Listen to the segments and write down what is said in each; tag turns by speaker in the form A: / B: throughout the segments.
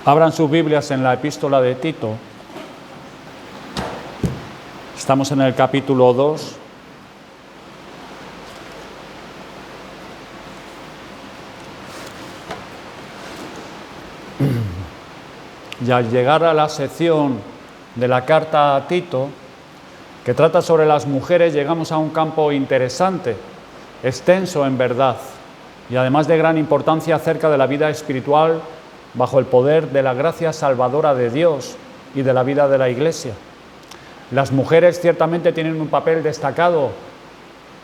A: Abran sus Biblias en la epístola de Tito. Estamos en el capítulo 2. Y al llegar a la sección de la carta a Tito, que trata sobre las mujeres, llegamos a un campo interesante, extenso en verdad, y además de gran importancia acerca de la vida espiritual bajo el poder de la gracia salvadora de Dios y de la vida de la Iglesia. Las mujeres ciertamente tienen un papel destacado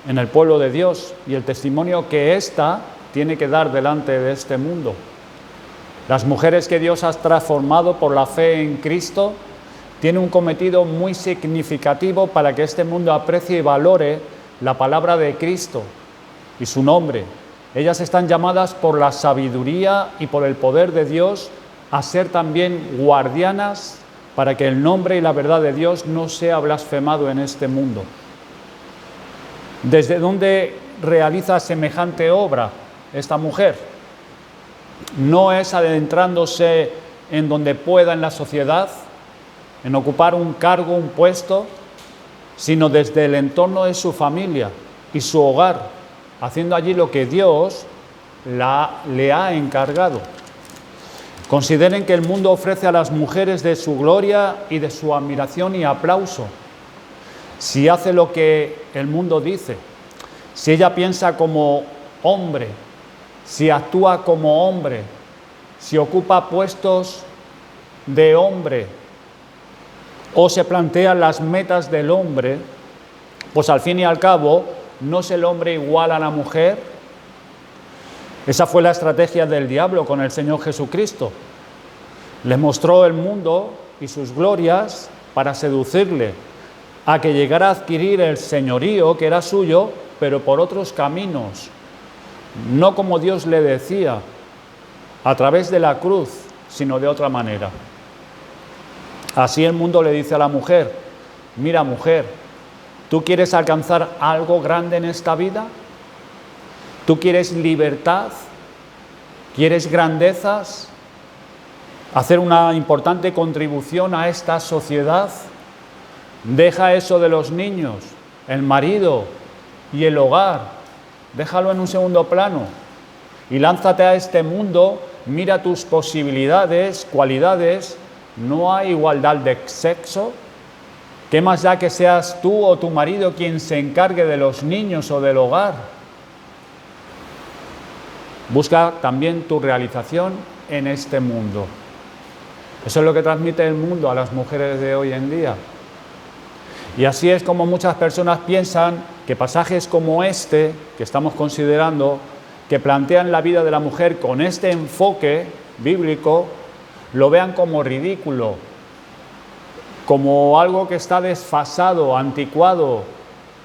A: en el pueblo de Dios y el testimonio que ésta tiene que dar delante de este mundo. Las mujeres que Dios ha transformado por la fe en Cristo tienen un cometido muy significativo para que este mundo aprecie y valore la palabra de Cristo y su nombre. Ellas están llamadas por la sabiduría y por el poder de Dios a ser también guardianas para que el nombre y la verdad de Dios no sea blasfemado en este mundo. ¿Desde dónde realiza semejante obra esta mujer? No es adentrándose en donde pueda en la sociedad, en ocupar un cargo, un puesto, sino desde el entorno de su familia y su hogar, haciendo allí lo que Dios le ha encargado. Consideren que el mundo ofrece a las mujeres de su gloria y de su admiración y aplauso. Si hace lo que el mundo dice, si ella piensa como hombre, si actúa como hombre, si ocupa puestos de hombre o se plantea las metas del hombre, pues al fin y al cabo, ¿no es el hombre igual a la mujer? Esa fue la estrategia del diablo con el Señor Jesucristo. Le mostró el mundo y sus glorias para seducirle a que llegara a adquirir el señorío que era suyo, pero por otros caminos, no como Dios le decía, a través de la cruz, sino de otra manera. Así el mundo le dice a la mujer: mira, mujer, ¿tú quieres alcanzar algo grande en esta vida? ¿Tú quieres libertad? ¿Quieres grandezas? ¿Hacer una importante contribución a esta sociedad? Deja eso de los niños, el marido y el hogar. Déjalo en un segundo plano y lánzate a este mundo. Mira tus posibilidades, cualidades. No hay igualdad de sexo. ¿Qué más da que seas tú o tu marido quien se encargue de los niños o del hogar? Busca también tu realización en este mundo. Eso es lo que transmite el mundo a las mujeres de hoy en día. Y así es como muchas personas piensan que pasajes como este, que estamos considerando, que plantean la vida de la mujer con este enfoque bíblico, lo vean como ridículo, como algo que está desfasado, anticuado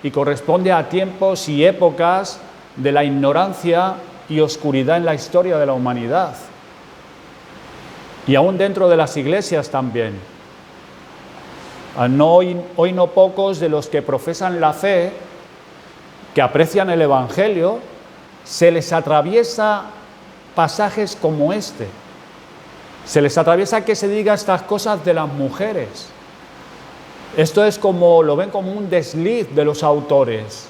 A: y corresponde a tiempos y épocas de la ignorancia y oscuridad en la historia de la humanidad. Y aún dentro de las iglesias también. Hoy no pocos de los que profesan la fe, que aprecian el Evangelio, se les atraviesa pasajes como este. Se les atraviesa que se diga estas cosas de las mujeres. Esto es como, lo ven como un desliz de los autores.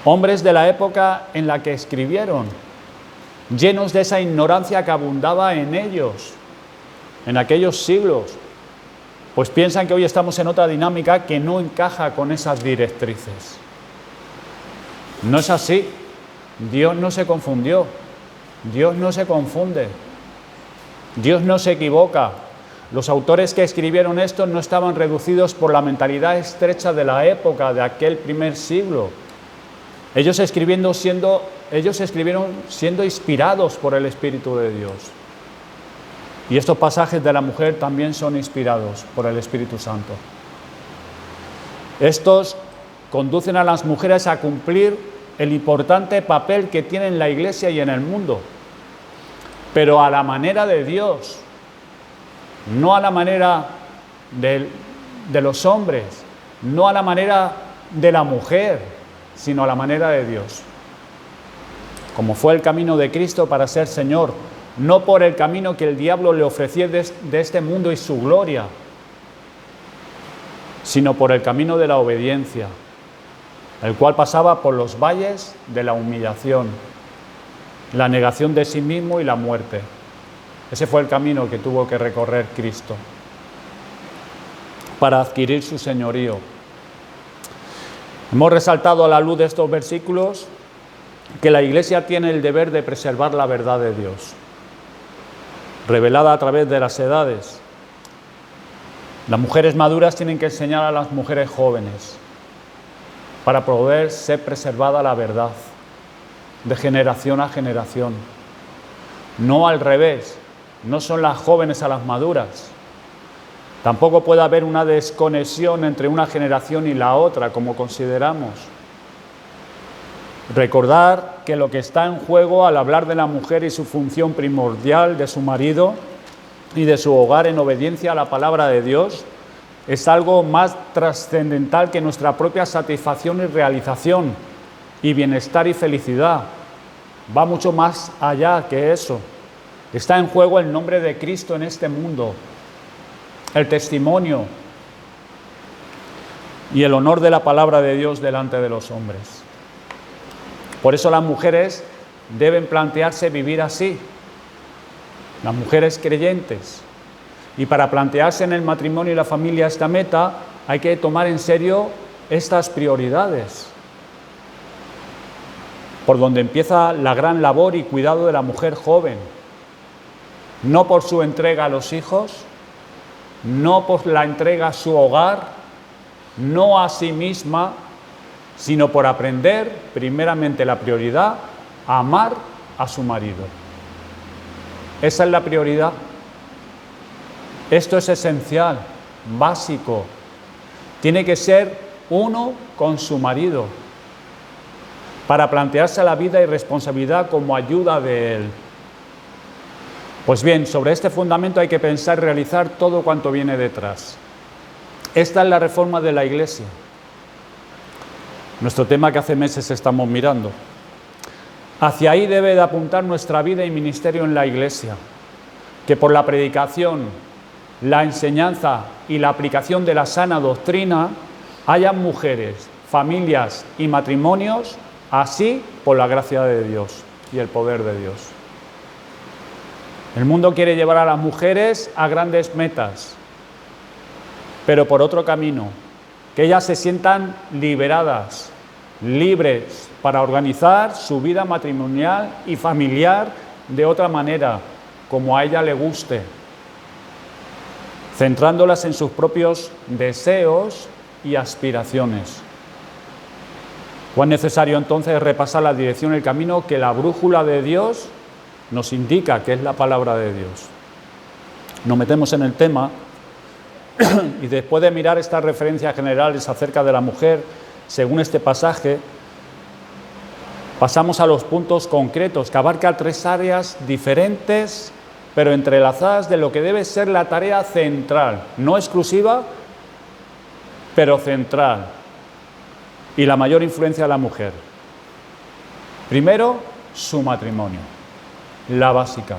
A: Hombres de la época en la que escribieron, llenos de esa ignorancia que abundaba en ellos, en aquellos siglos, pues piensan que hoy estamos en otra dinámica que no encaja con esas directrices. No es así. Dios no se confundió. Dios no se confunde. Dios no se equivoca. Los autores que escribieron esto no estaban reducidos por la mentalidad estrecha de la época, de aquel primer siglo. Ellos escribieron siendo inspirados por el Espíritu de Dios. Y estos pasajes de la mujer también son inspirados por el Espíritu Santo. Estos conducen a las mujeres a cumplir el importante papel que tienen en la Iglesia y en el mundo, pero a la manera de Dios, no a la manera de los hombres, no a la manera de la mujer, sino a la manera de Dios. Como fue el camino de Cristo para ser Señor no por el camino que el diablo le ofrecía de este mundo y su gloria, sino por el camino de la obediencia, el cual pasaba por los valles de la humillación, la negación de sí mismo y la muerte. Ese fue el camino que tuvo que recorrer Cristo para adquirir su señorío. Hemos resaltado a la luz de estos versículos que la Iglesia tiene el deber de preservar la verdad de Dios, revelada a través de las edades. Las mujeres maduras tienen que enseñar a las mujeres jóvenes para poder ser preservada la verdad de generación a generación. No al revés, no son las jóvenes a las maduras. Tampoco puede haber una desconexión entre una generación y la otra, como consideramos. Recordar que lo que está en juego al hablar de la mujer y su función primordial de su marido y de su hogar en obediencia a la palabra de Dios es algo más trascendental que nuestra propia satisfacción y realización y bienestar y felicidad. Va mucho más allá que eso. Está en juego el nombre de Cristo en este mundo, el testimonio y el honor de la palabra de Dios delante de los hombres. Por eso las mujeres deben plantearse vivir así, las mujeres creyentes. Y para plantearse en el matrimonio y la familia esta meta, hay que tomar en serio estas prioridades, por donde empieza la gran labor y cuidado de la mujer joven, no por su entrega a los hijos, no por la entrega a su hogar, no a sí misma, sino por aprender, primeramente la prioridad, a amar a su marido. Esa es la prioridad. Esto es esencial, básico. Tiene que ser uno con su marido, para plantearse la vida y responsabilidad como ayuda de él. Pues bien, sobre este fundamento hay que pensar y realizar todo cuanto viene detrás. Esta es la reforma de la Iglesia, nuestro tema que hace meses estamos mirando. Hacia ahí debe de apuntar nuestra vida y ministerio en la Iglesia, que por la predicación, la enseñanza y la aplicación de la sana doctrina hayan mujeres, familias y matrimonios así por la gracia de Dios y el poder de Dios. El mundo quiere llevar a las mujeres a grandes metas, pero por otro camino, que ellas se sientan liberadas, libres para organizar su vida matrimonial y familiar de otra manera, como a ella le guste, centrándolas en sus propios deseos y aspiraciones. Cuán necesario entonces es repasar la dirección y el camino que la brújula de Dios nos indica, que es la palabra de Dios. Nos metemos en el tema y después de mirar estas referencias generales acerca de la mujer, según este pasaje, pasamos a los puntos concretos que abarcan 3 áreas diferentes, pero entrelazadas de lo que debe ser la tarea central, no exclusiva, pero central, y la mayor influencia de la mujer. Primero, su matrimonio, la básica,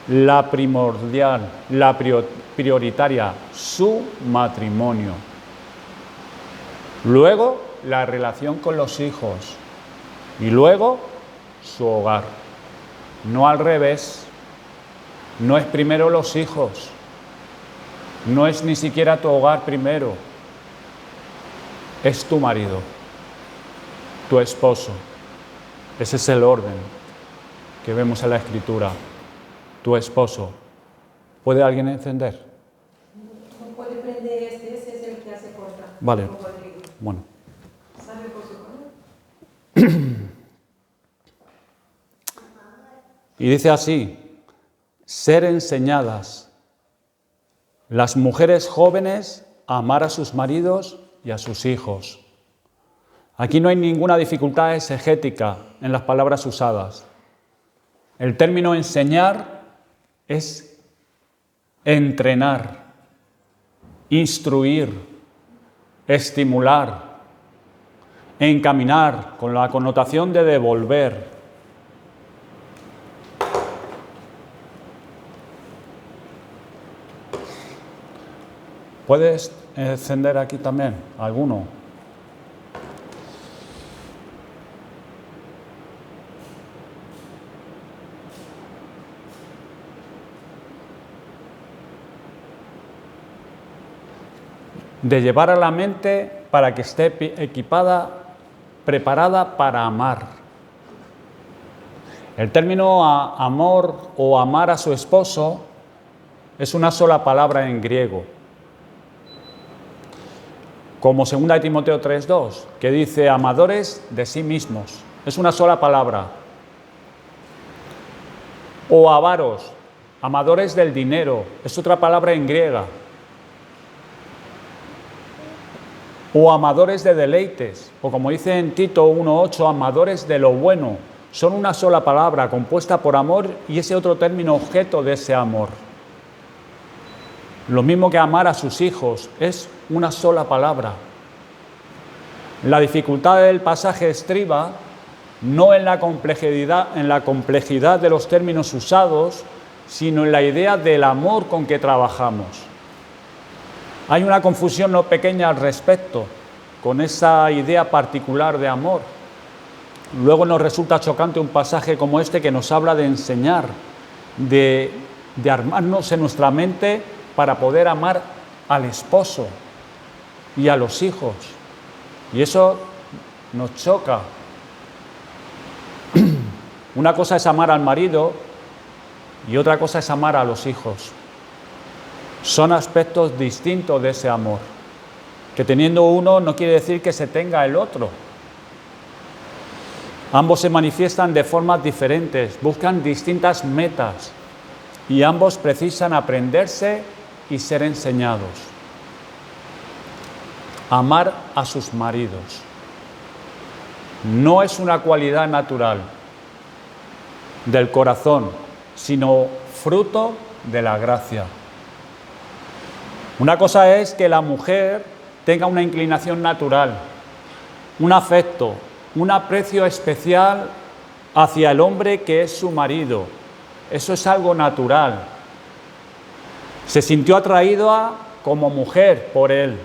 A: la primordial, la prioritaria, su matrimonio. Luego, la relación con los hijos. Y luego, su hogar. No al revés. No es primero los hijos. No es ni siquiera tu hogar primero. Es tu marido, tu esposo. Ese es el orden que vemos en la Escritura. Tu esposo. ¿Puede alguien encender?
B: No puede prender ese es el que hace corta.
A: Vale. Bueno.
B: ¿Sabe por su color?
A: Y dice así: ser enseñadas las mujeres jóvenes a amar a sus maridos y a sus hijos. Aquí no hay ninguna dificultad exegética en las palabras usadas. El término enseñar es entrenar, instruir, estimular, encaminar, con la connotación de devolver. puedes encender aquí también alguno? De llevar a la mente para que esté equipada, preparada para amar. El término amor o amar a su esposo es una sola palabra en griego, como 2 Timoteo 3:2, que dice amadores de sí mismos. Es una sola palabra. O avaros, amadores del dinero, es otra palabra en griega. O amadores de deleites, o como dice en Tito 1:8, amadores de lo bueno. Son una sola palabra compuesta por amor y ese otro término objeto de ese amor. Lo mismo que amar a sus hijos, es una sola palabra. La dificultad del pasaje estriba no en la complejidad de los términos usados, sino en la idea del amor con que trabajamos. Hay una confusión no pequeña al respecto, con esa idea particular de amor. Luego nos resulta chocante un pasaje como este que nos habla de enseñar, de armarnos en nuestra mente para poder amar al esposo y a los hijos. Y eso nos choca. Una cosa es amar al marido y otra cosa es amar a los hijos. Son aspectos distintos de ese amor, que teniendo uno no quiere decir que se tenga el otro. Ambos se manifiestan de formas diferentes, buscan distintas metas y ambos precisan aprenderse y ser enseñados. Amar a sus maridos no es una cualidad natural del corazón, sino fruto de la gracia. Una cosa es que la mujer tenga una inclinación natural, un afecto, un aprecio especial hacia el hombre que es su marido. Eso es algo natural. Se sintió atraída como mujer por él.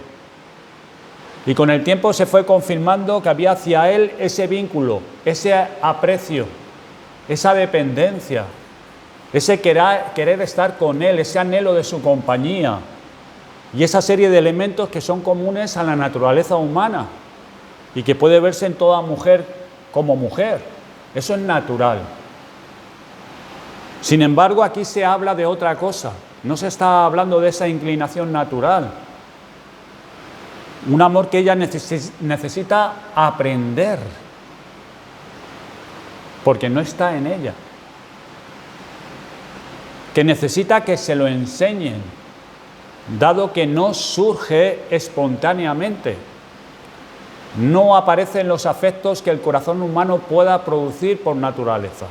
A: Y con el tiempo se fue confirmando que había hacia él ese vínculo, ese aprecio, esa dependencia, ese querer estar con él, ese anhelo de su compañía. Y esa serie de elementos que son comunes a la naturaleza humana y que puede verse en toda mujer como mujer. Eso es natural. Sin embargo, aquí se habla de otra cosa. No se está hablando de esa inclinación natural. Un amor que ella necesita aprender, porque no está en ella. Que necesita que se lo enseñen, dado que no surge espontáneamente. No aparecen los afectos que el corazón humano pueda producir por naturaleza.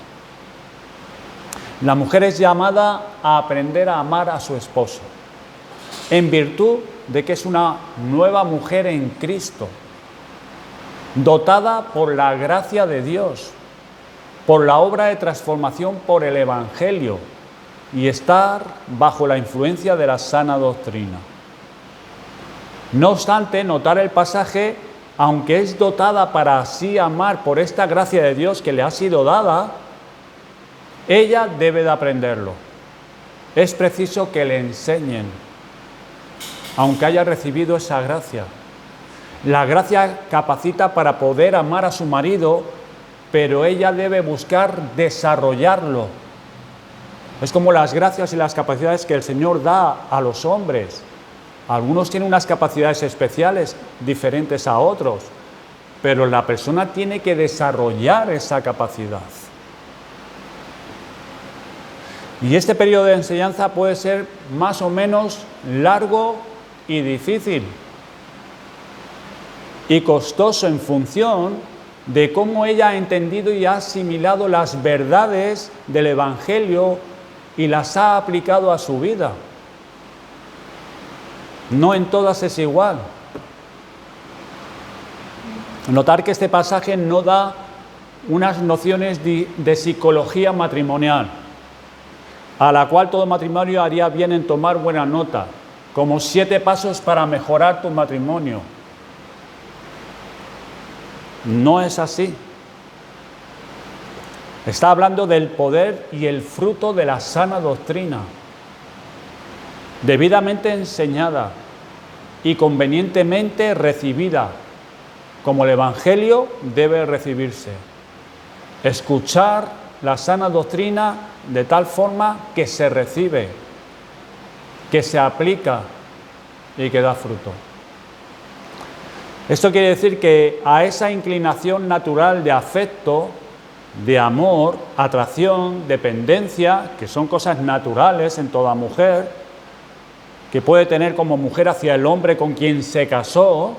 A: La mujer es llamada a aprender a amar a su esposo, en virtud de que es una nueva mujer en Cristo, dotada por la gracia de Dios, por la obra de transformación por el Evangelio, y estar bajo la influencia de la sana doctrina. No obstante, notar el pasaje, aunque es dotada para así amar por esta gracia de Dios que le ha sido dada, ella debe de aprenderlo. Es preciso que le enseñen, aunque haya recibido esa gracia. La gracia capacita para poder amar a su marido, pero ella debe buscar desarrollarlo. Es como las gracias y las capacidades que el Señor da a los hombres. Algunos tienen unas capacidades especiales diferentes a otros, pero la persona tiene que desarrollar esa capacidad. Y este periodo de enseñanza puede ser más o menos largo y difícil y costoso en función de cómo ella ha entendido y ha asimilado las verdades del Evangelio y las ha aplicado a su vida. No en todas es igual. Notar que este pasaje no da unas nociones de psicología matrimonial, a la cual todo matrimonio haría bien en tomar buena nota, como 7 pasos para mejorar tu matrimonio. No es así. Está hablando del poder y el fruto de la sana doctrina, debidamente enseñada y convenientemente recibida, como el Evangelio debe recibirse. Escuchar la sana doctrina de tal forma que se recibe, que se aplica y que da fruto. Esto quiere decir que a esa inclinación natural de afecto, de amor, atracción, dependencia, que son cosas naturales en toda mujer, que puede tener como mujer hacia el hombre con quien se casó,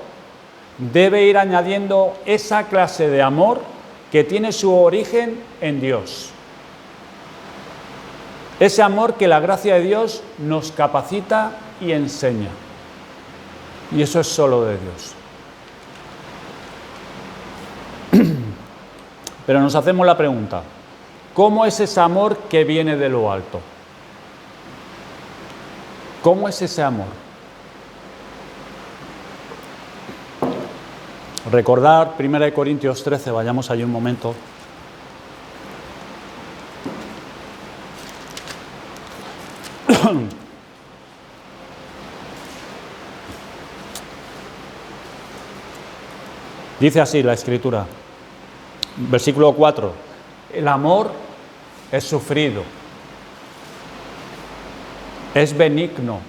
A: debe ir añadiendo esa clase de amor que tiene su origen en Dios. Ese amor que la gracia de Dios nos capacita y enseña. Y eso es solo de Dios. Pero nos hacemos la pregunta, ¿cómo es ese amor que viene de lo alto? ¿Cómo es ese amor? Recordar 1 Corintios 13, vayamos allí un momento. Dice así la Escritura, versículo 4, el amor es sufrido, es benigno,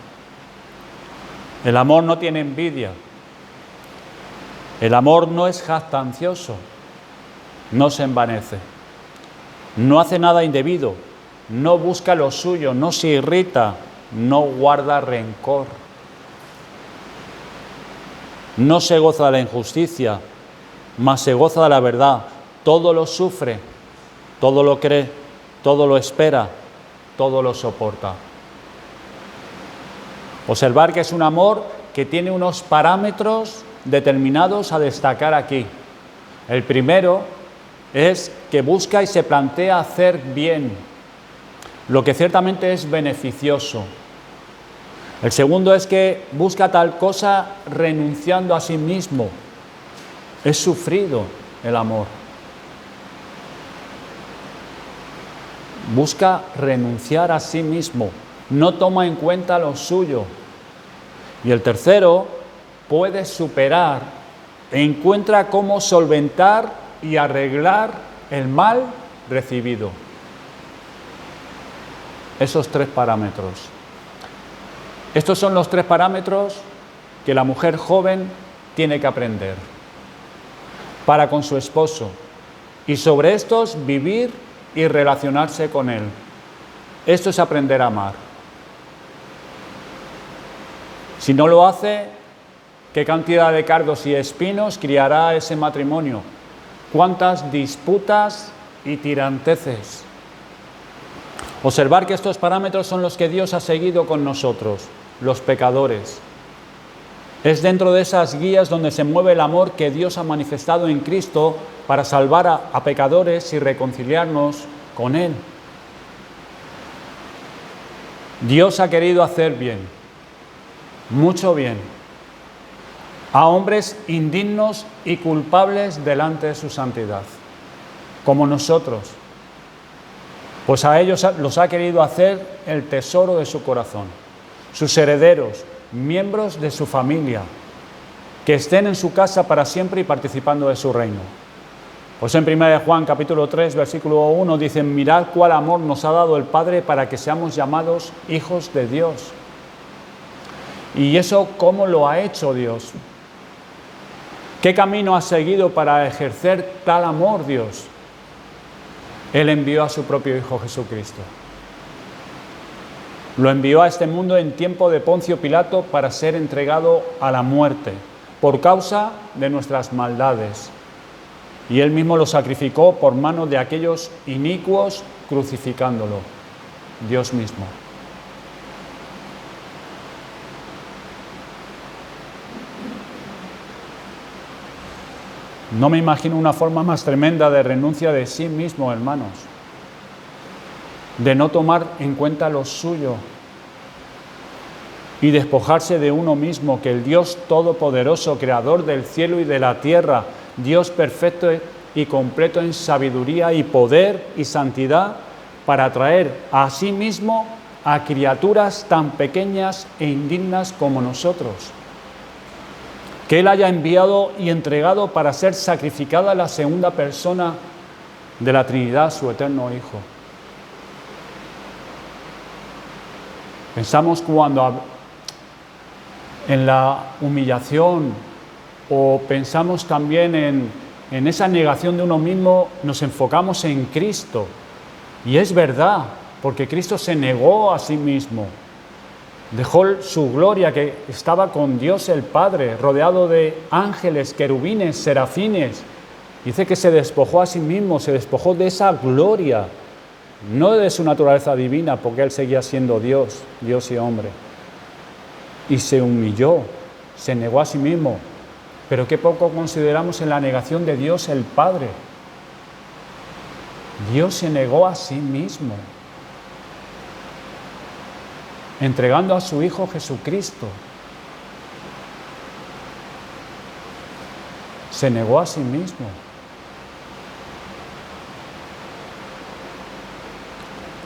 A: el amor no tiene envidia, el amor no es jactancioso, no se envanece, no hace nada indebido, no busca lo suyo, no se irrita, no guarda rencor, no se goza de la injusticia, mas se goza de la verdad, todo lo sufre, todo lo cree, todo lo espera, todo lo soporta. Observar que es un amor que tiene unos parámetros determinados a destacar aquí. El primero es que busca y se plantea hacer bien, lo que ciertamente es beneficioso. El segundo es que busca tal cosa renunciando a sí mismo. Es sufrido el amor. Busca renunciar a sí mismo, no toma en cuenta lo suyo. Y el tercero, puede superar, encuentra cómo solventar y arreglar el mal recibido. Esos 3 parámetros. Estos son los 3 parámetros que la mujer joven tiene que aprender para con su esposo, y sobre estos vivir y relacionarse con él. Esto es aprender a amar. Si no lo hace, ¿qué cantidad de cardos y espinos criará ese matrimonio? ¿Cuántas disputas y tiranteces? Observar que estos parámetros son los que Dios ha seguido con nosotros, los pecadores. Es dentro de esas guías donde se mueve el amor que Dios ha manifestado en Cristo para salvar a pecadores y reconciliarnos con Él. Dios ha querido hacer bien, mucho bien, a hombres indignos y culpables delante de su santidad, como nosotros. Pues a ellos los ha querido hacer el tesoro de su corazón, sus herederos, miembros de su familia, que estén en su casa para siempre y participando de su reino. Pues en 1 Juan capítulo 3, versículo 1 dicen, mirad cuál amor nos ha dado el Padre para que seamos llamados hijos de Dios. ¿Y eso cómo lo ha hecho Dios? ¿Qué camino ha seguido para ejercer tal amor Dios? Él envió a su propio Hijo Jesucristo. Lo envió a este mundo en tiempo de Poncio Pilato para ser entregado a la muerte por causa de nuestras maldades. Y Él mismo lo sacrificó por mano de aquellos inicuos, crucificándolo, Dios mismo. No me imagino una forma más tremenda de renuncia de sí mismo, hermanos, de no tomar en cuenta lo suyo. y despojarse de uno mismo, que el Dios Todopoderoso, Creador del cielo y de la tierra, Dios perfecto y completo en sabiduría y poder y santidad, para traer a sí mismo a criaturas tan pequeñas e indignas como nosotros, que Él haya enviado y entregado para ser sacrificada la segunda persona de la Trinidad, su eterno Hijo. Pensamos cuando en la humillación, o pensamos también en esa negación de uno mismo, nos enfocamos en Cristo. Y es verdad, porque Cristo se negó a sí mismo. Dejó su gloria, que estaba con Dios el Padre, rodeado de ángeles, querubines, serafines. Dice que se despojó a sí mismo, se despojó de esa gloria, no de su naturaleza divina, porque Él seguía siendo Dios, Dios y hombre. Y se humilló, se negó a sí mismo. Pero qué poco consideramos en la negación de Dios el Padre. Dios se negó a sí mismo, entregando a su Hijo Jesucristo. Se negó a sí mismo.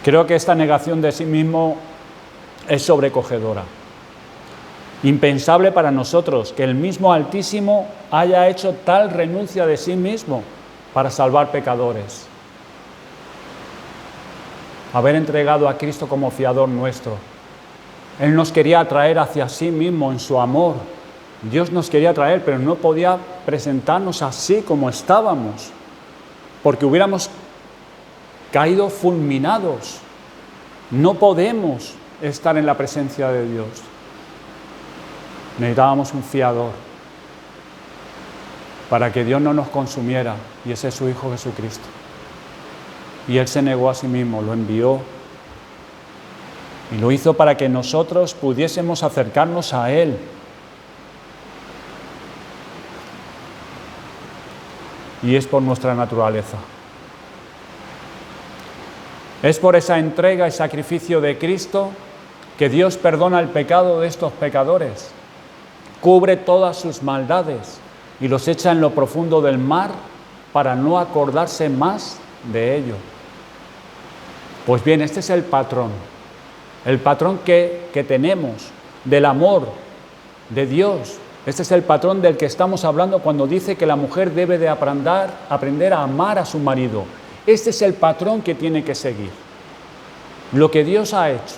A: Creo que esta negación de sí mismo es sobrecogedora. Impensable para nosotros que el mismo Altísimo haya hecho tal renuncia de sí mismo para salvar pecadores. Haber entregado a Cristo como fiador nuestro. Él nos quería atraer hacia sí mismo en su amor. Dios nos quería atraer, pero no podía presentarnos así como estábamos, porque hubiéramos caído fulminados. No podemos estar en la presencia de Dios. Necesitábamos un fiador para que Dios no nos consumiera, y ese es su Hijo Jesucristo. Y Él se negó a sí mismo, lo envió y lo hizo para que nosotros pudiésemos acercarnos a Él. Y es por nuestra naturaleza. Es por esa entrega y sacrificio de Cristo que Dios perdona el pecado de estos pecadores, cubre todas sus maldades y los echa en lo profundo del mar para no acordarse más de ello. Pues bien, este es el patrón que tenemos del amor de Dios. Este es el patrón del que estamos hablando cuando dice que la mujer debe de aprender a amar a su marido. Este es el patrón que tiene que seguir. Lo que Dios ha hecho.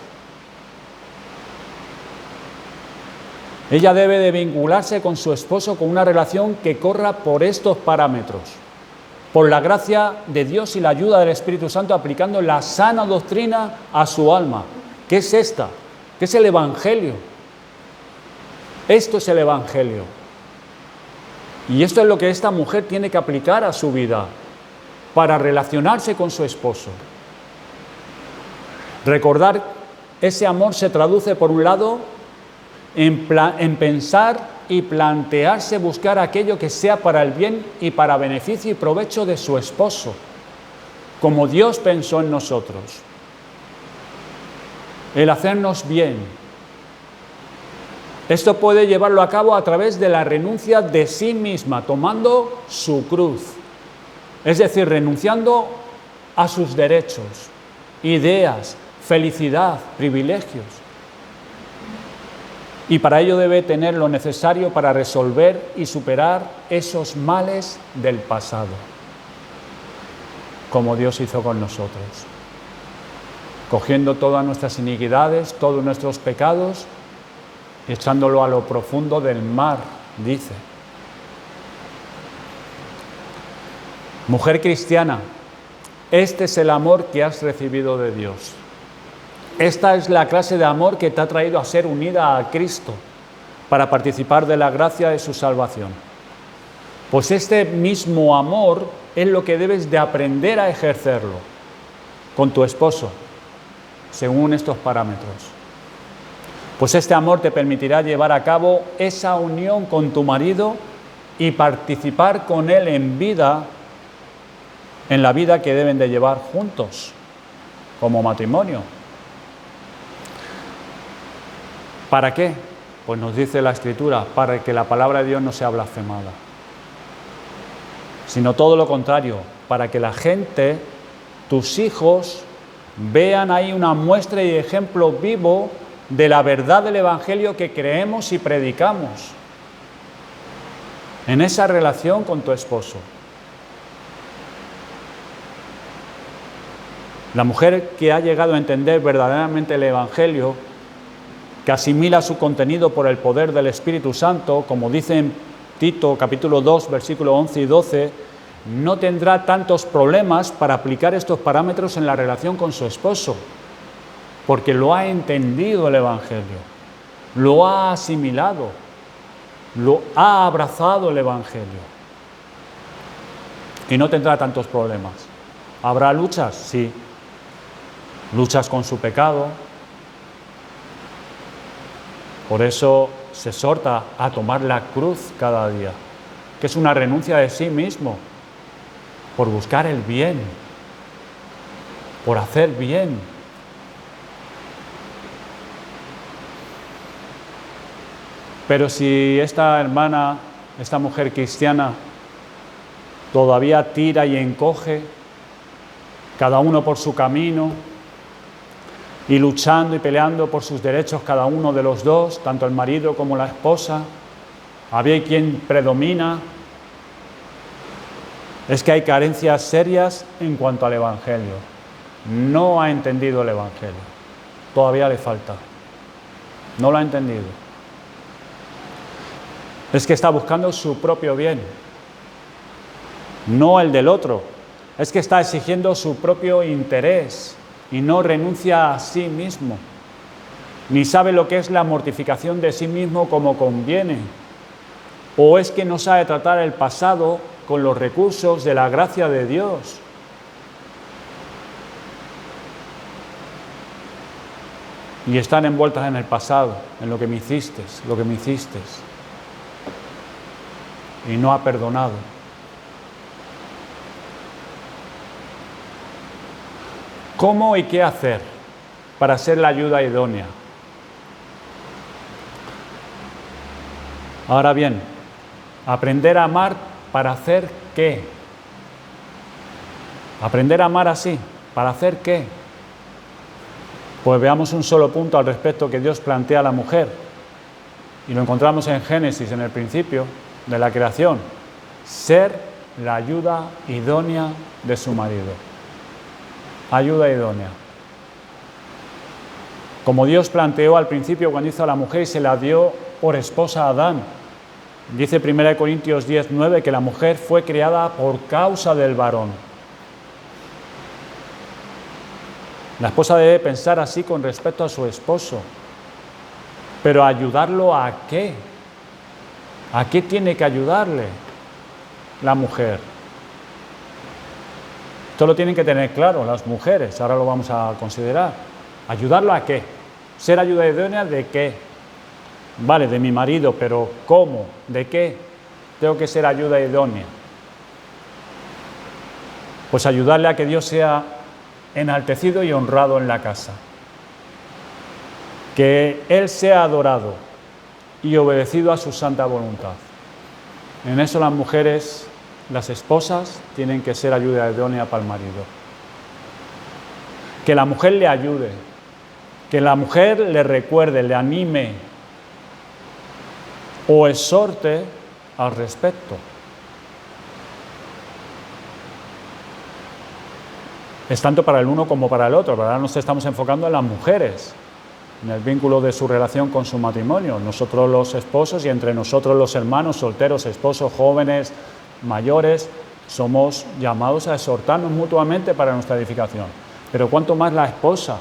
A: Ella debe de vincularse con su esposo con una relación que corra por estos parámetros. Por la gracia de Dios y la ayuda del Espíritu Santo, aplicando la sana doctrina a su alma. ¿Qué es esta? ¿Qué es el Evangelio? Esto es el Evangelio. Y esto es lo que esta mujer tiene que aplicar a su vida para relacionarse con su esposo. Recordar ese amor se traduce, por un lado, en pensar y plantearse buscar aquello que sea para el bien y para beneficio y provecho de su esposo, como Dios pensó en nosotros. El hacernos bien. Esto puede llevarlo a cabo a través de la renuncia de sí misma, tomando su cruz. Es decir, renunciando a sus derechos, ideas, felicidad, privilegios. Y para ello debe tener lo necesario para resolver y superar esos males del pasado, como Dios hizo con nosotros. Cogiendo todas nuestras iniquidades, todos nuestros pecados, y echándolo a lo profundo del mar, dice. Mujer cristiana, este es el amor que has recibido de Dios. Esta es la clase de amor que te ha traído a ser unida a Cristo para participar de la gracia de su salvación. Pues este mismo amor es lo que debes de aprender a ejercerlo con tu esposo, según estos parámetros. Pues este amor te permitirá llevar a cabo esa unión con tu marido y participar con él en la vida que deben de llevar juntos, como matrimonio. ¿Para qué? Pues nos dice la Escritura, para que la palabra de Dios no sea blasfemada, sino todo lo contrario, para que la gente, tus hijos, vean ahí una muestra y ejemplo vivo de la verdad del Evangelio que creemos y predicamos en esa relación con tu esposo. La mujer que ha llegado a entender verdaderamente el Evangelio, que asimila su contenido por el poder del Espíritu Santo, como dice en Tito capítulo 2, versículos 11 y 12, no tendrá tantos problemas para aplicar estos parámetros en la relación con su esposo, porque lo ha entendido el Evangelio, lo ha asimilado, lo ha abrazado el Evangelio. Y no tendrá tantos problemas. ¿Habrá luchas? Sí. Luchas con su pecado. Por eso se exhorta a tomar la cruz cada día, que es una renuncia de sí mismo, por buscar el bien, por hacer bien. Pero si esta hermana, esta mujer cristiana, todavía tira y encoge, cada uno por su camino, y luchando y peleando por sus derechos cada uno de los dos, tanto el marido como la esposa, había quien predomina, es que hay carencias serias en cuanto al Evangelio. No ha entendido el Evangelio, todavía le falta, no lo ha entendido. Es que está buscando su propio bien, no el del otro. Es que está exigiendo su propio interés y no renuncia a sí mismo, ni sabe lo que es la mortificación de sí mismo como conviene. O es que no sabe tratar el pasado con los recursos de la gracia de Dios. Y están envueltas en el pasado, en lo que me hiciste, y no ha perdonado. ¿Cómo y qué hacer para ser la ayuda idónea? Ahora bien, aprender a amar para hacer qué. Aprender a amar así, ¿para hacer qué? Pues veamos un solo punto al respecto que Dios plantea a la mujer. Y lo encontramos en Génesis, en el principio de la creación. Ser la ayuda idónea de su marido. Ayuda idónea. Como Dios planteó al principio cuando hizo a la mujer y se la dio por esposa a Adán. Dice 1 Corintios 10:9 que la mujer fue creada por causa del varón. La esposa debe pensar así con respecto a su esposo. Pero ¿ayudarlo a qué? ¿A qué tiene que ayudarle la mujer? Esto lo tienen que tener claro las mujeres, ahora lo vamos a considerar. ¿Ayudarlo a qué? ¿Ser ayuda idónea de qué? Vale, de mi marido, pero ¿cómo? ¿De qué tengo que ser ayuda idónea? Pues ayudarle a que Dios sea enaltecido y honrado en la casa. Que Él sea adorado y obedecido a su santa voluntad. En eso las mujeres, las esposas, tienen que ser ayuda idónea para el marido. Que la mujer le ayude, que la mujer le recuerde, le anime o exhorte al respecto. Es tanto para el uno como para el otro, pero ahora nos estamos enfocando en las mujeres, en el vínculo de su relación con su matrimonio. Nosotros los esposos y entre nosotros los hermanos, solteros, esposos, jóvenes, mayores, somos llamados a exhortarnos mutuamente para nuestra edificación. Pero cuánto más la esposa,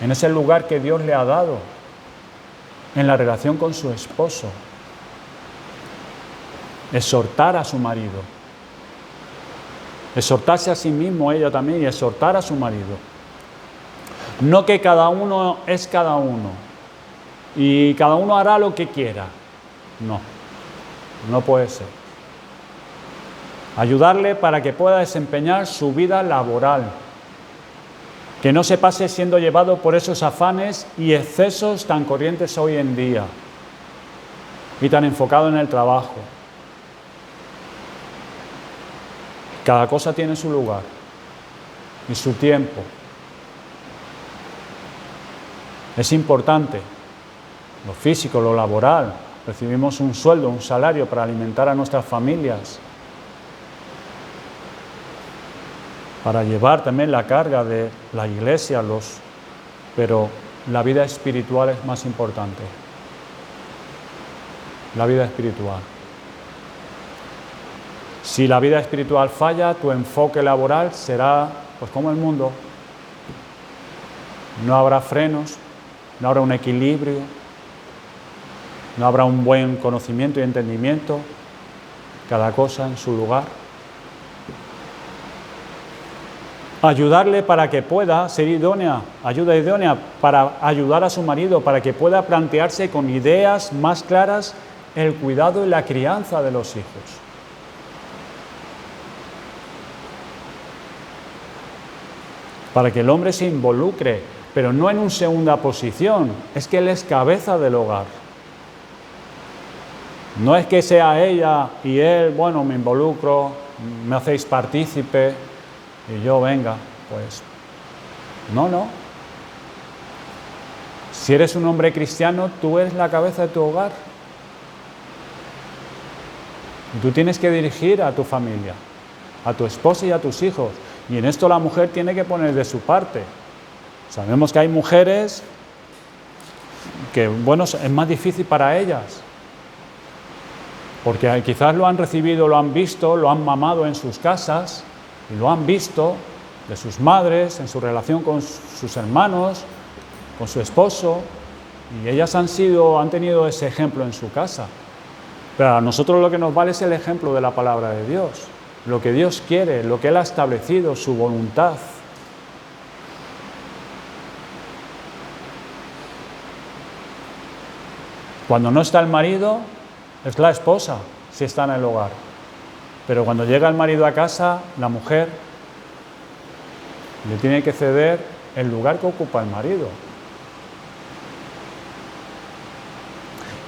A: en ese lugar que Dios le ha dado, en la relación con su esposo. Exhortar a su marido. Exhortarse a sí mismo ella también y exhortar a su marido. No que cada uno es cada uno y cada uno hará lo que quiera. No, no puede ser. Ayudarle para que pueda desempeñar su vida laboral. Que no se pase siendo llevado por esos afanes y excesos tan corrientes hoy en día y tan enfocado en el trabajo. Cada cosa tiene su lugar y su tiempo. Es importante, lo físico, lo laboral. Recibimos un sueldo, un salario para alimentar a nuestras familias, para llevar también la carga de la iglesia, pero la vida espiritual es más importante. La vida espiritual. Si la vida espiritual falla, tu enfoque laboral será pues como el mundo. No habrá frenos, no habrá un equilibrio, no habrá un buen conocimiento y entendimiento, cada cosa en su lugar. Ayudarle para que pueda ser idónea, ayuda idónea para ayudar a su marido, para que pueda plantearse con ideas más claras el cuidado y la crianza de los hijos. Para que el hombre se involucre, pero no en una segunda posición, es que él es cabeza del hogar. No es que sea ella y él, bueno, me involucro, me hacéis partícipe y yo venga, pues no. Si eres un hombre cristiano, tú eres la cabeza de tu hogar. Y tú tienes que dirigir a tu familia, a tu esposa y a tus hijos. Y en esto la mujer tiene que poner de su parte. Sabemos que hay mujeres que, bueno, es más difícil para ellas. Porque quizás lo han recibido, lo han visto, lo han mamado en sus casas y lo han visto de sus madres, en su relación con sus hermanos, con su esposo, y ellas han tenido ese ejemplo en su casa. Pero a nosotros lo que nos vale es el ejemplo de la palabra de Dios, lo que Dios quiere, lo que Él ha establecido, su voluntad. Cuando no está el marido, es la esposa, si está en el hogar. Pero cuando llega el marido a casa, la mujer le tiene que ceder el lugar que ocupa el marido.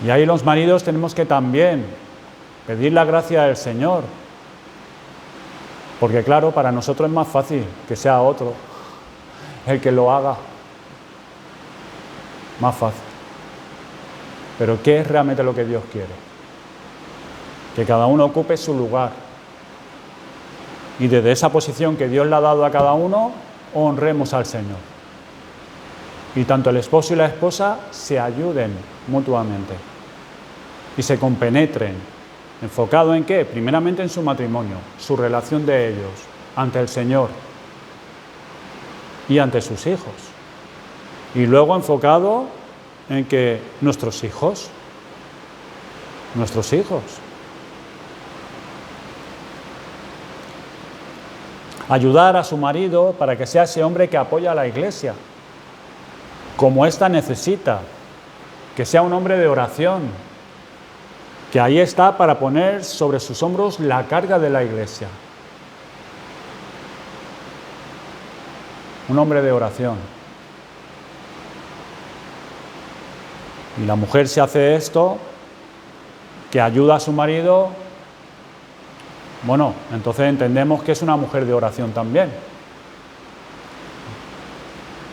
A: Y ahí los maridos tenemos que también pedir la gracia del Señor. Porque claro, para nosotros es más fácil que sea otro el que lo haga. Más fácil. Pero ¿qué es realmente lo que Dios quiere? Que cada uno ocupe su lugar. Y desde esa posición que Dios le ha dado a cada uno, honremos al Señor. Y tanto el esposo y la esposa se ayuden mutuamente. Y se compenetren. ¿Enfocado en qué? Primeramente en su matrimonio, su relación de ellos ante el Señor y ante sus hijos. Y luego enfocado en que nuestros hijos, ayudar a su marido para que sea ese hombre que apoya a la iglesia, como ésta necesita, que sea un hombre de oración, que ahí está para poner sobre sus hombros la carga de la iglesia. Un hombre de oración. Y la mujer, si hace esto, que ayuda a su marido, bueno, entonces entendemos que es una mujer de oración también.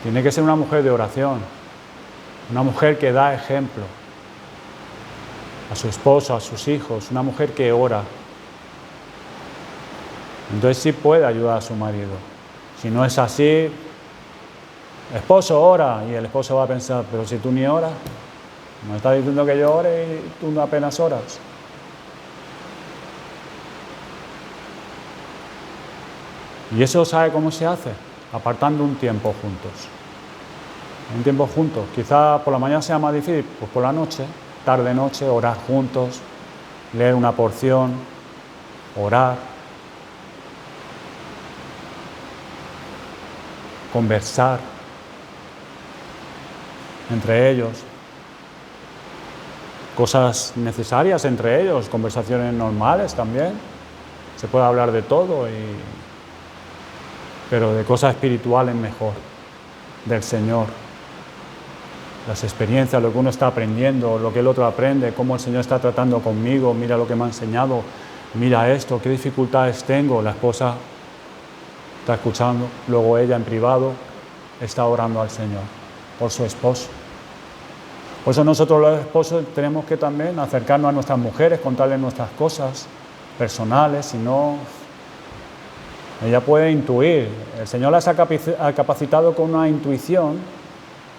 A: Tiene que ser una mujer de oración, una mujer que da ejemplo a su esposo, a sus hijos, una mujer que ora. Entonces sí puede ayudar a su marido. Si no es así, esposo, ora, y el esposo va a pensar, pero si tú ni oras, me estás diciendo que yo ore y tú no apenas oras. Y eso, ¿sabe cómo se hace? Apartando un tiempo juntos. Un tiempo juntos. Quizá por la mañana sea más difícil, pues por la noche, tarde-noche, orar juntos, leer una porción, orar, conversar entre ellos, cosas necesarias entre ellos, conversaciones normales también, se puede hablar de todo, pero de cosas espirituales mejor. del Señor. Las experiencias, lo que uno está aprendiendo, lo que el otro aprende, cómo el Señor está tratando conmigo, mira lo que me ha enseñado, mira esto, qué dificultades tengo. La esposa está escuchando, luego ella en privado está orando al Señor por su esposo. Por eso nosotros los esposos tenemos que también acercarnos a nuestras mujeres, contarles nuestras cosas personales, si no, ella puede intuir. El Señor las ha capacitado con una intuición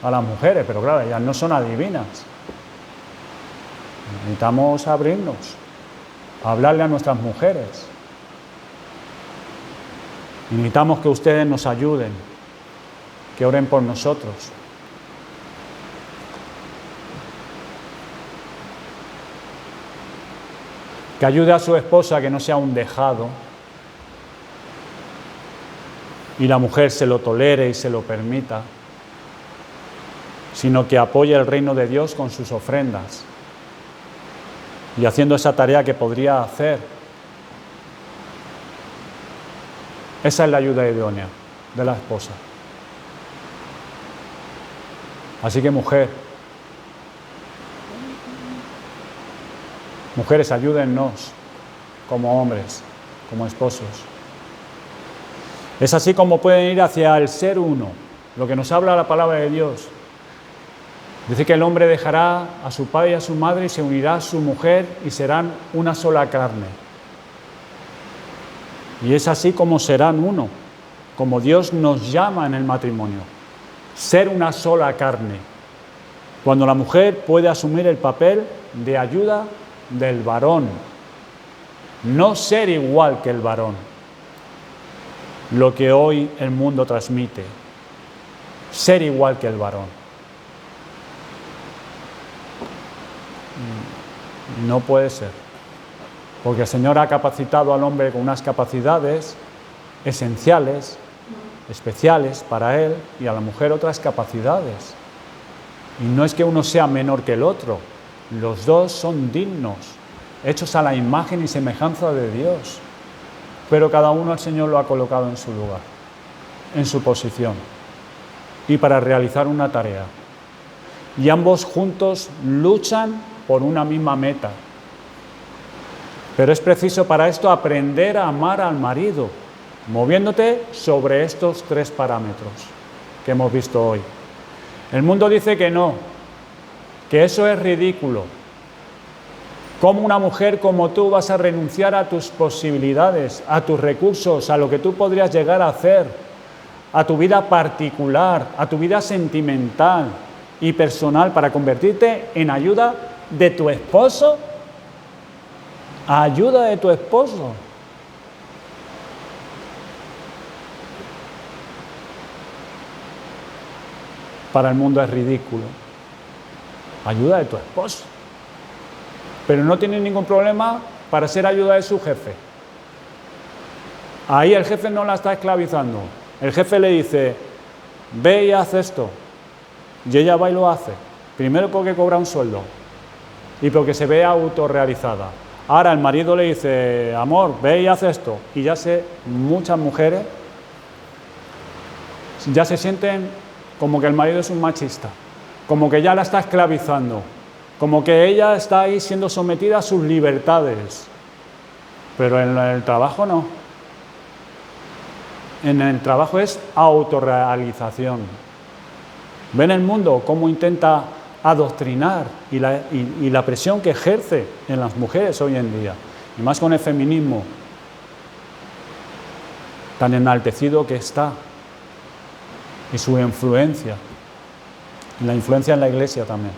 A: a las mujeres, pero claro, ellas no son adivinas. Necesitamos abrirnos, hablarle a nuestras mujeres. Y necesitamos que ustedes nos ayuden, que oren por nosotros. Que ayude a su esposa a que no sea un dejado y la mujer se lo tolere y se lo permita, sino que apoye el reino de Dios con sus ofrendas y haciendo esa tarea que podría hacer. Esa es la ayuda idónea de la esposa. Así que mujeres, ayúdennos como hombres, como esposos. Es así como pueden ir hacia el ser uno, lo que nos habla la palabra de Dios. Dice que el hombre dejará a su padre y a su madre y se unirá a su mujer y serán una sola carne. Y es así como serán uno, como Dios nos llama en el matrimonio. Ser una sola carne. Cuando la mujer puede asumir el papel de ayuda del varón, no ser igual que el varón, lo que hoy el mundo transmite, ser igual que el varón. No puede ser, porque el Señor ha capacitado al hombre con unas capacidades esenciales, especiales para él, y a la mujer otras capacidades. Y no es que uno sea menor que el otro, los dos son dignos, hechos a la imagen y semejanza de Dios, pero cada uno el Señor lo ha colocado en su lugar, en su posición, y para realizar una tarea. Y ambos juntos luchan por una misma meta. Pero es preciso para esto aprender a amar al marido, moviéndote sobre estos 3 parámetros que hemos visto hoy. El mundo dice que no, que eso es ridículo. ¿Cómo una mujer como tú vas a renunciar a tus posibilidades, a tus recursos, a lo que tú podrías llegar a hacer, a tu vida particular, a tu vida sentimental y personal para convertirte en ayuda de tu esposo? Ayuda de tu esposo. Para el mundo es ridículo. Ayuda de tu esposo. Pero no tiene ningún problema para ser ayuda de su jefe. Ahí el jefe no la está esclavizando. El jefe le dice, ve y haz esto. Y ella va y lo hace. Primero porque cobra un sueldo y porque se ve autorrealizada. Ahora el marido le dice, amor, ve y haz esto. Y ya sé, muchas mujeres ya se sienten como que el marido es un machista, como que ya la está esclavizando, como que ella está ahí siendo sometida a sus libertades. Pero en el trabajo no. En el trabajo es autorrealización. Ven el mundo cómo intenta adoctrinar y la presión que ejerce en las mujeres hoy en día, y más con el feminismo tan enaltecido que está, y su influencia, y la influencia en la iglesia también.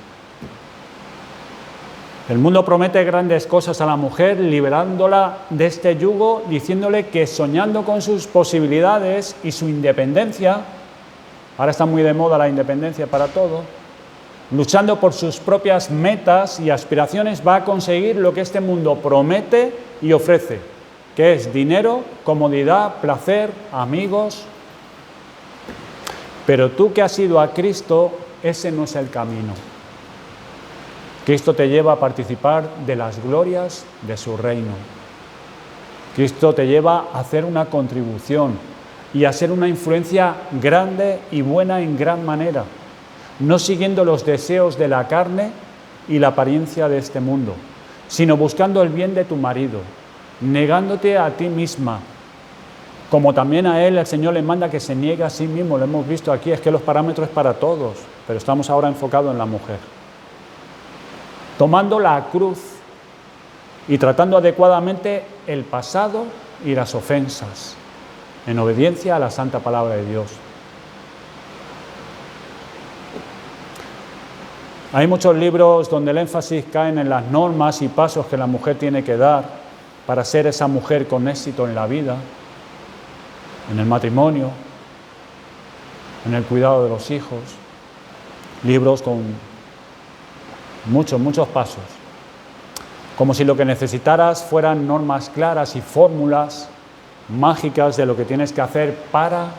A: El mundo promete grandes cosas a la mujer, liberándola de este yugo, diciéndole que soñando con sus posibilidades y su independencia, ahora está muy de moda la independencia para todo, luchando por sus propias metas y aspiraciones, va a conseguir lo que este mundo promete y ofrece, que es dinero, comodidad, placer, amigos. Pero tú que has ido a Cristo, ese no es el camino. Cristo te lleva a participar de las glorias de su reino. Cristo te lleva a hacer una contribución, y a ser una influencia grande y buena en gran manera, no siguiendo los deseos de la carne y la apariencia de este mundo, sino buscando el bien de tu marido, negándote a ti misma, como también a él el Señor le manda que se niegue a sí mismo. Lo hemos visto aquí, es que los parámetros es para todos, pero estamos ahora enfocados en la mujer. Tomando la cruz y tratando adecuadamente el pasado y las ofensas, en obediencia a la santa palabra de Dios. Hay muchos libros donde el énfasis cae en las normas y pasos que la mujer tiene que dar para ser esa mujer con éxito en la vida, en el matrimonio, en el cuidado de los hijos. Libros con muchos pasos. Como si lo que necesitaras fueran normas claras y fórmulas mágicas de lo que tienes que hacer para...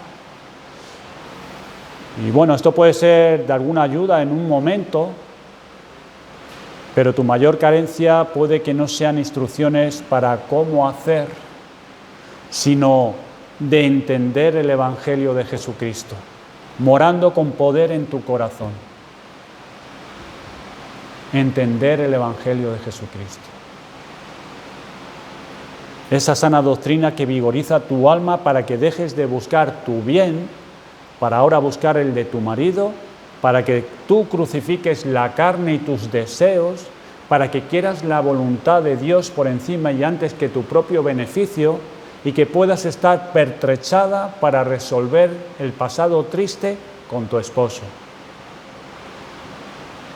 A: Y bueno, esto puede ser de alguna ayuda en un momento, pero tu mayor carencia puede que no sean instrucciones para cómo hacer, sino de entender el Evangelio de Jesucristo, morando con poder en tu corazón. Entender el Evangelio de Jesucristo. Esa sana doctrina que vigoriza tu alma para que dejes de buscar tu bien, para ahora buscar el de tu marido, para que tú crucifiques la carne y tus deseos, para que quieras la voluntad de Dios por encima y antes que tu propio beneficio, y que puedas estar pertrechada para resolver el pasado triste con tu esposo.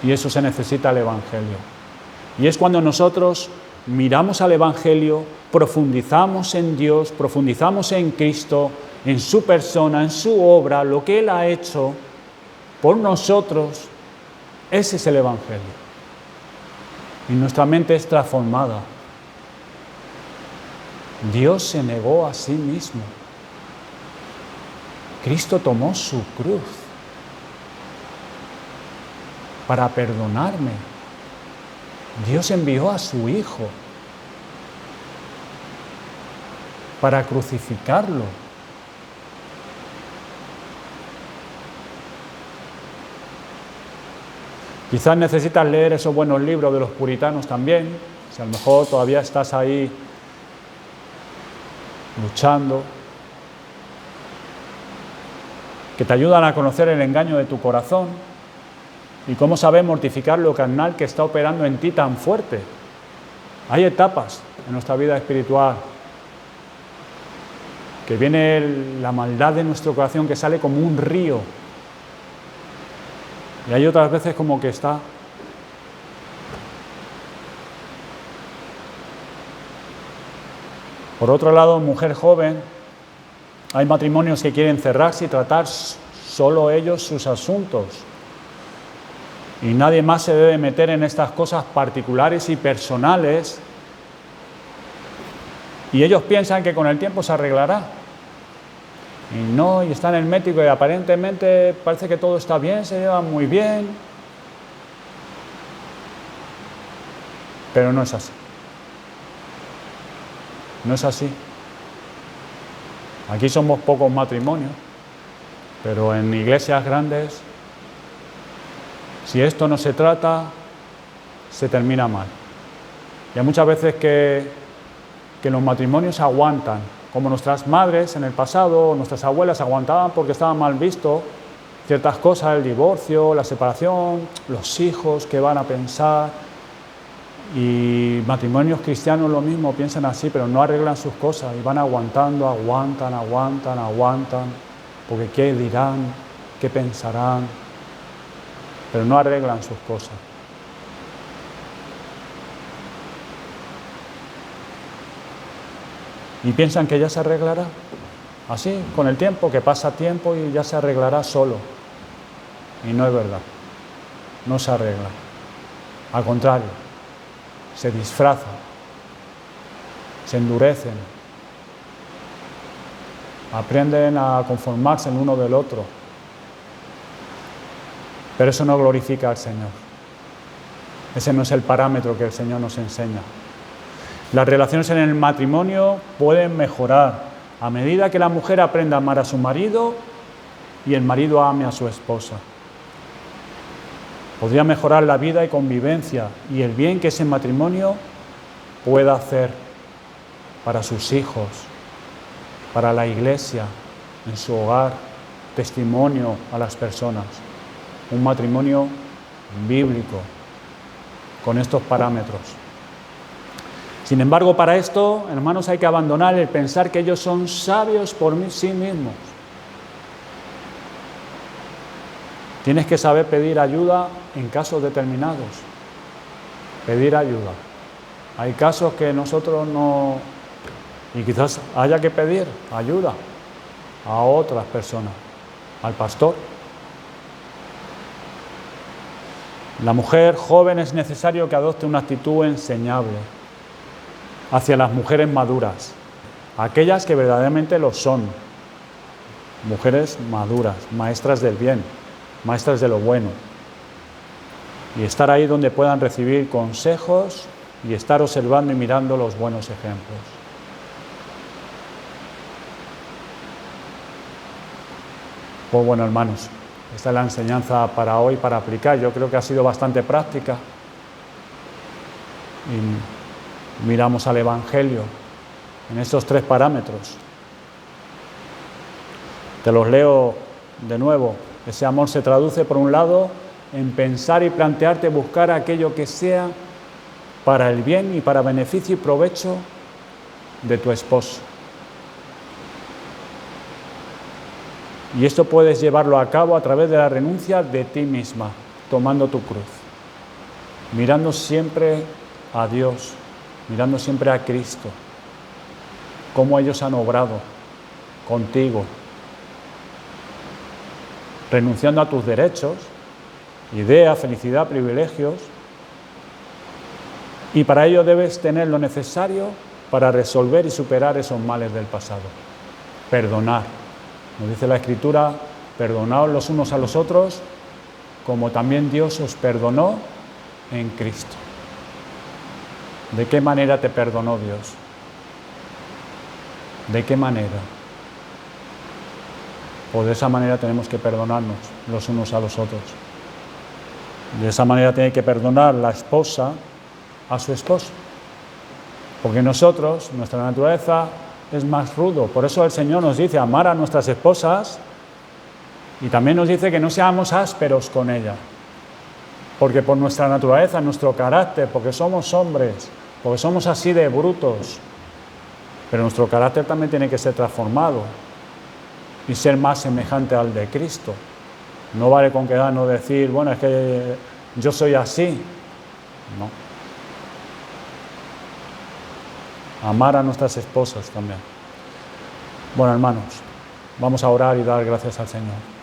A: Y eso se necesita el Evangelio. Y es cuando nosotros miramos al Evangelio, profundizamos en Dios, profundizamos en Cristo, en su persona, en su obra, lo que Él ha hecho por nosotros. Ese es el Evangelio. Y nuestra mente es transformada. Dios se negó a sí mismo. Cristo tomó su cruz para perdonarme. Dios envió a su Hijo para crucificarlo. Quizás necesitas leer esos buenos libros de los puritanos también, si a lo mejor todavía estás ahí luchando, que te ayudan a conocer el engaño de tu corazón y cómo saber mortificar lo carnal que está operando en ti tan fuerte. Hay etapas en nuestra vida espiritual que viene la maldad de nuestro corazón que sale como un río, y hay otras veces como que está. Por otro lado, mujer joven, hay matrimonios que quieren cerrarse y tratar solo ellos sus asuntos. Y nadie más se debe meter en estas cosas particulares y personales. Y ellos piensan que con el tiempo se arreglará. Y no, y está en el médico y aparentemente parece que todo está bien, se llevan muy bien. Pero no es así. No es así. Aquí somos pocos matrimonios, pero en iglesias grandes, si esto no se trata, se termina mal. Y hay muchas veces que los matrimonios aguantan, como nuestras madres en el pasado, nuestras abuelas aguantaban porque estaban mal visto ciertas cosas, el divorcio, la separación, los hijos, qué van a pensar. Y matrimonios cristianos lo mismo, piensan así, pero no arreglan sus cosas y van aguantando, aguantan, porque qué dirán, qué pensarán, pero no arreglan sus cosas. Y piensan que ya se arreglará, así, con el tiempo, que pasa tiempo y ya se arreglará solo. Y no es verdad, no se arregla. Al contrario, se disfrazan, se endurecen, aprenden a conformarse el uno del otro. Pero eso no glorifica al Señor. Ese no es el parámetro que el Señor nos enseña. Las relaciones en el matrimonio pueden mejorar, a medida que la mujer aprenda a amar a su marido y el marido ame a su esposa. Podría mejorar la vida y convivencia y el bien que ese matrimonio pueda hacer para sus hijos, para la iglesia, en su hogar, testimonio a las personas. Un matrimonio bíblico, con estos parámetros. Sin embargo, para esto, hermanos, hay que abandonar el pensar que ellos son sabios por sí mismos. Tienes que saber pedir ayuda en casos determinados. Pedir ayuda. Hay casos que nosotros no... Y quizás haya que pedir ayuda a otras personas, al pastor. La mujer joven es necesario que adopte una actitud enseñable hacia las mujeres maduras, aquellas que verdaderamente lo son. Mujeres maduras, maestras del bien, maestras de lo bueno. Y estar ahí donde puedan recibir consejos y estar observando y mirando los buenos ejemplos. Pues bueno, hermanos, esta es la enseñanza para hoy, para aplicar. Yo creo que ha sido bastante práctica. Y miramos al Evangelio en estos 3 parámetros. Te los leo de nuevo. Ese amor se traduce, por un lado, en pensar y plantearte buscar aquello que sea para el bien y para beneficio y provecho de tu esposo. Y esto puedes llevarlo a cabo a través de la renuncia de ti misma, tomando tu cruz, mirando siempre a Dios, mirando siempre a Cristo, cómo ellos han obrado contigo, renunciando a tus derechos, idea, felicidad, privilegios, y para ello debes tener lo necesario para resolver y superar esos males del pasado. Perdonar. Nos dice la Escritura, perdonaos los unos a los otros, como también Dios os perdonó en Cristo. ¿De qué manera te perdonó Dios? ¿De qué manera? Pues de esa manera tenemos que perdonarnos los unos a los otros. De esa manera tiene que perdonar la esposa a su esposo. Porque nosotros, nuestra naturaleza es más rudo. Por eso el Señor nos dice amar a nuestras esposas y también nos dice que no seamos ásperos con ellas. Porque por nuestra naturaleza, nuestro carácter, porque somos hombres, porque somos así de brutos, pero nuestro carácter también tiene que ser transformado y ser más semejante al de Cristo. No vale con quedarnos decir, bueno, es que yo soy así. No. Amar a nuestras esposas también. Bueno, hermanos, vamos a orar y dar gracias al Señor.